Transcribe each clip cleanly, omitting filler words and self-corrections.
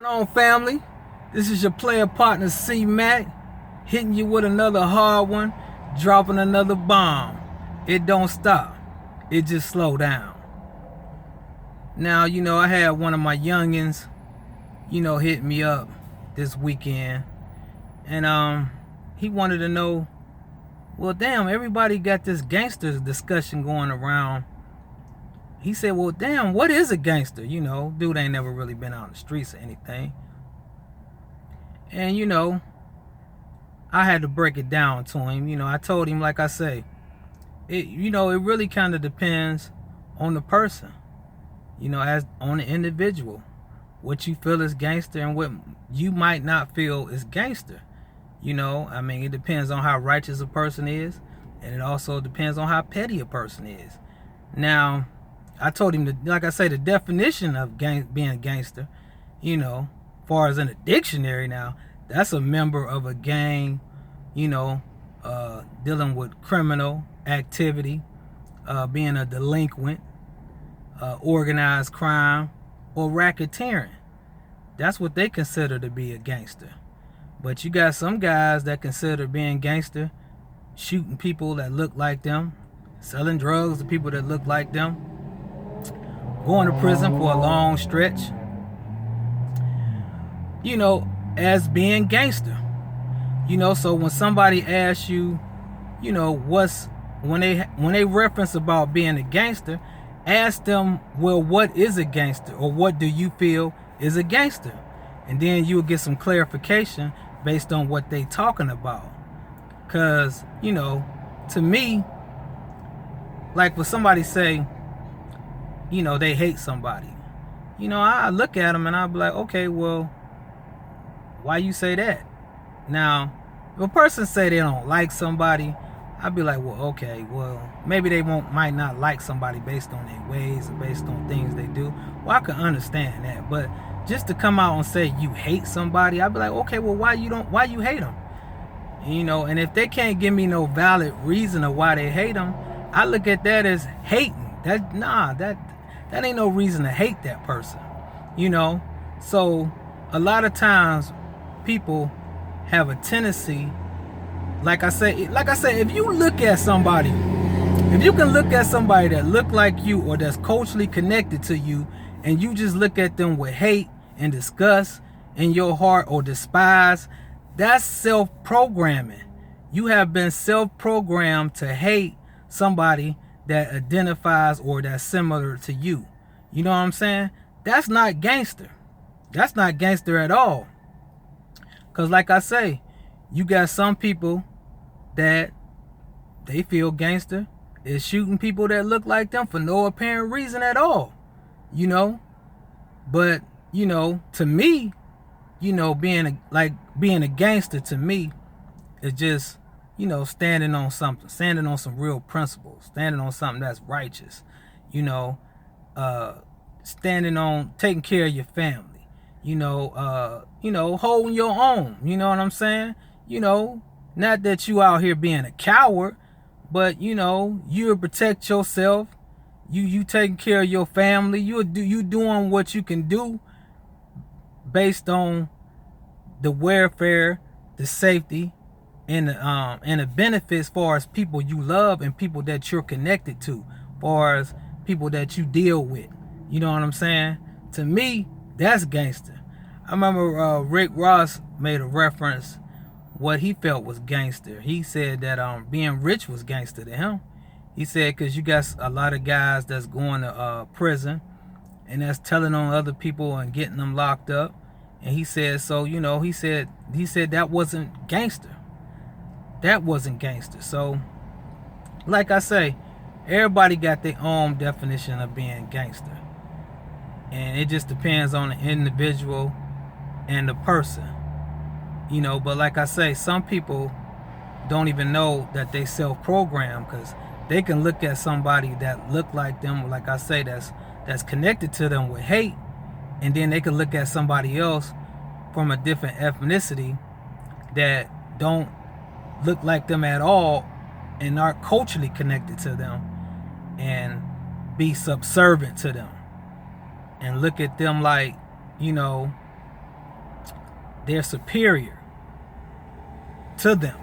On, family? This is your player partner C Mac, hitting you with another hard one, dropping another bomb. It don't stop, it just slow down. Now, I had one of my youngins, hit me up this weekend, and he wanted to know, well, damn, everybody got this gangster discussion going around. He said, well, damn, what is a gangster? Dude ain't never really been out in the streets or anything. And, I had to break it down to him. I told him, like I say, it really kind of depends on the person, as on the individual, what you feel is gangster and what you might not feel is gangster. It depends on how righteous a person is, and it also depends on how petty a person is. Now, I told him, like I say, the definition of being a gangster, far as in a dictionary now, that's a member of a gang, dealing with criminal activity, being a delinquent, organized crime, or racketeering. That's what they consider to be a gangster. But you got some guys that consider being gangster shooting people that look like them, selling drugs to people that look like them, going to prison for a long stretch, as being gangster. So when somebody asks you, when they reference about being a gangster, ask them, well, what is a gangster, or what do you feel is a gangster? And then you'll get some clarification based on what they talking about. Cause, to me, like when somebody say, they hate somebody, I look at them and I'll be like, okay, well, why you say that? Now, if a person say they don't like somebody, I'd be like, well, okay, well, maybe they might not like somebody based on their ways or based on things they do. Well, I can understand that, but just to come out and say you hate somebody, I'd be like, okay, well, why you hate them? And if they can't give me no valid reason of why they hate them, I look at that as hating. That ain't no reason to hate that person. So a lot of times people have a tendency, like I say, if you look at somebody, if you can look at somebody that look like you or that's culturally connected to you, and you just look at them with hate and disgust in your heart or despise, that's self-programming. You have been self-programmed to hate somebody that identifies or that's similar to you. You know what I'm saying? That's not gangster. That's not gangster at all. Because like I say, you got some people that they feel gangster is shooting people that look like them for no apparent reason at all. But, to me, being a gangster to me is just, standing on something, standing on some real principles, standing on something that's righteous, standing on taking care of your family, holding your own, you know what I'm saying? Not that you out here being a coward, but you protect yourself. You taking care of your family. You doing what you can do based on the welfare, the safety, and the benefits as far as people you love and people that you're connected to, as far as people that you deal with. You know what I'm saying? To me, that's gangster. I remember Rick Ross made a reference what he felt was gangster. He said that being rich was gangster to him. He said because you got a lot of guys that's going to prison and that's telling on other people and getting them locked up. And he said, so, he said that wasn't gangster. That wasn't gangster. So, like I say, everybody got their own definition of being gangster. And it just depends on the individual and the person. But like I say, some people don't even know that they self-program, because they can look at somebody that look like them, like I say, that's connected to them with hate, and then they can look at somebody else from a different ethnicity that don't look like them at all and aren't culturally connected to them, and be subservient to them and look at them like, they're superior to them.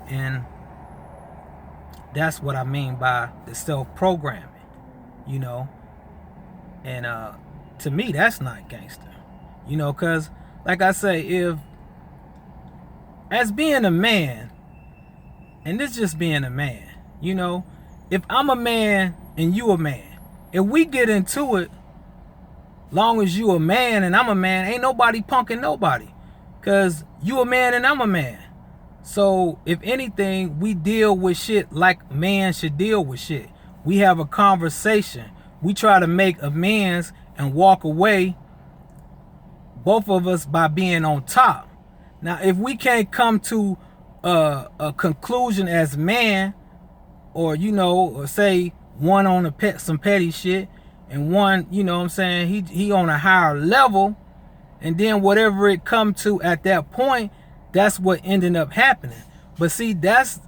And that's what I mean by the self-programming, you know. And to me, that's not gangster, you know, because like I say, if as being a man, and this just being a man, you know, if I'm a man and you a man, if we get into it, long as you a man and I'm a man, ain't nobody punking nobody, because you a man and I'm a man. So if anything, we deal with shit like man should deal with shit. We have a conversation. We try to make amends and walk away, both of us, by being on top. Now, if we can't come to a conclusion as man, or, you know, or say one on some petty shit and one, you know what I'm saying, he on a higher level, and then whatever it come to at that point, that's what ended up happening. But see, that's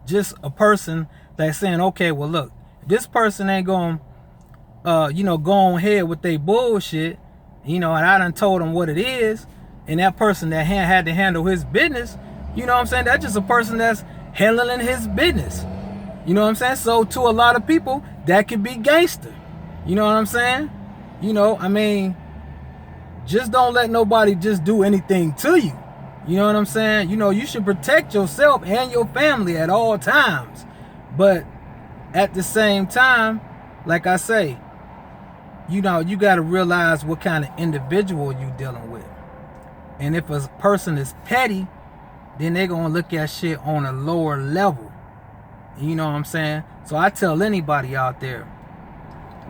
just a person that's saying, okay, well, look, this person ain't going you know, go on ahead with their bullshit, you know, and I done told them what it is, and that person that had to handle his business, you know what I'm saying, that's just a person that's handling his business. You know what I'm saying? So to a lot of people, that could be gangster. You know what I'm saying? You know, I mean, just don't let nobody just do anything to you. You know what I'm saying? You know, you should protect yourself and your family at all times. But at the same time, like I say, you know, you got to realize what kind of individual you dealing with. And if a person is petty, then they're going to look at shit on a lower level. You know what I'm saying? So I tell anybody out there,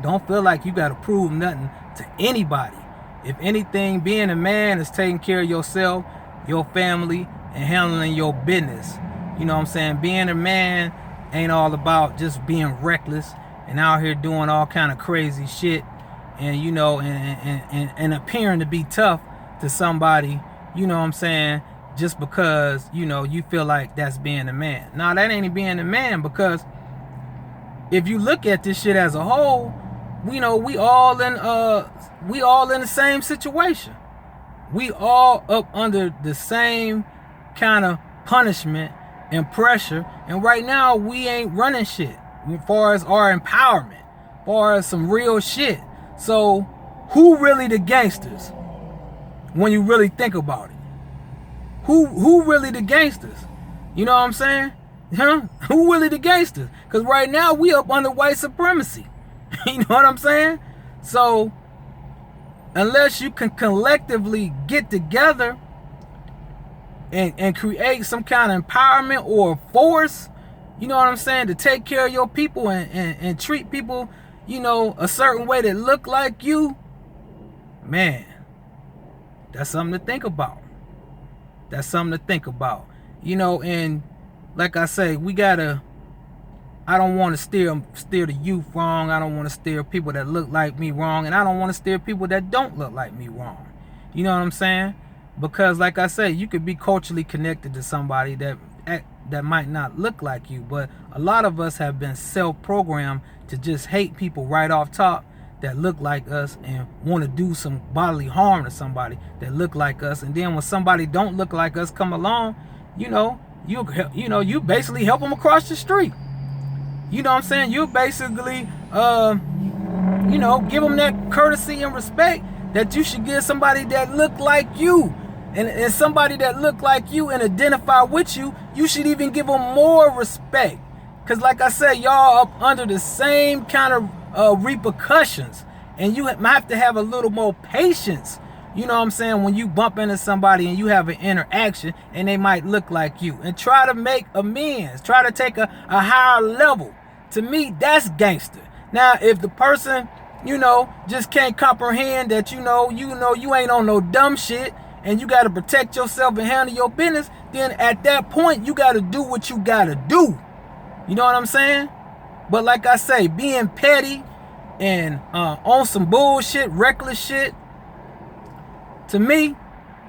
don't feel like you got to prove nothing to anybody. If anything, being a man is taking care of yourself, your family, and handling your business. You know what I'm saying? Being a man ain't all about just being reckless and out here doing all kind of crazy shit, and, you know, and appearing to be tough to somebody, you know what I'm saying, just because, you know, you feel like that's being a man. Now, that ain't being a man, because if you look at this shit as a whole, we know we all in the same situation. We all up under the same kind of punishment and pressure, and right now we ain't running shit as far as our empowerment, as far as some real shit. So who really the gangsters when you really think about it? Who really the gangsters? You know what I'm saying? Huh? Who really the gangsters? Because right now we up under white supremacy. You know what I'm saying? So unless you can collectively get together and create some kind of empowerment or force, you know what I'm saying, to take care of your people and treat people, you know, a certain way that look like you, man, that's something to think about. That's something to think about. You know, and like I say, I don't want to steer the youth wrong. I don't want to steer people that look like me wrong. And I don't want to steer people that don't look like me wrong. You know what I'm saying? Because like I say, you could be culturally connected to somebody that might not look like you. But a lot of us have been self-programmed to just hate people right off top that look like us and want to do some bodily harm to somebody that look like us. And then when somebody don't look like us come along, you basically help them across the street. You know what I'm saying? You basically, give them that courtesy and respect that you should give somebody that look like you. And somebody that look like you and identify with you, you should even give them more respect. Because like I said, y'all up under the same kind of repercussions. And you have to have a little more patience. You know what I'm saying? When you bump into somebody and you have an interaction and they might look like you. And try to make amends. Try to take a higher level. To me, that's gangster. Now, if the person, just can't comprehend that, you ain't on no dumb shit and you got to protect yourself and handle your business, then at that point, you got to do what you got to do. You know what I'm saying? But like I say, being petty and on some bullshit, reckless shit, to me,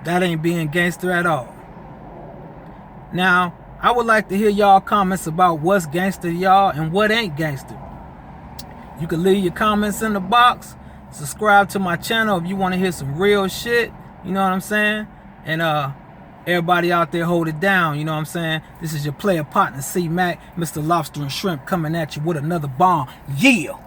that ain't being gangster at all. Now, I would like to hear y'all comments about what's gangster to y'all and what ain't gangster. You can leave your comments in the box. Subscribe to my channel if you want to hear some real shit. You know what I'm saying? And everybody out there, hold it down. You know what I'm saying? This is your player partner, C Mac, Mr. Lobster and Shrimp, coming at you with another bomb. Yeah.